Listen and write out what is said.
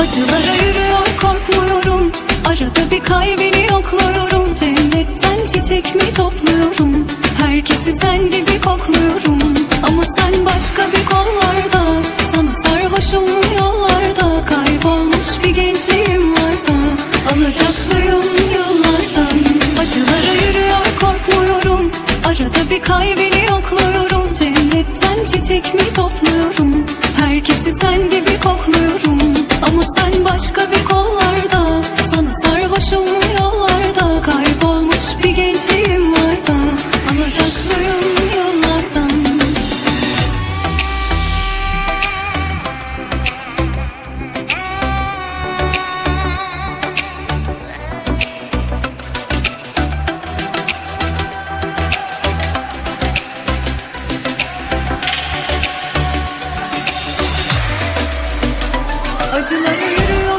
Acılara yürüyor korkmuyorum, arada bir kalbini yokluyorum. Cennetten çiçek mi topluyorum, herkesi sen gibi kokluyorum. Ama sen başka bir kollarda, sana sarhoşum yollarda. Kaybolmuş bir gençliğim var da, alacaklıyım yollardan. Acılara yürüyor korkmuyorum, arada bir kalbini yokluyorum. Cennetten çiçek mi topluyorum, herkesi sen gibi kokluyorum. Ama sen başka bir kollarda, sana sarhoşum yollarda. Kaybolmuş bir gençliğim var da, alacaklıyım yollardan. Acılara yürüyor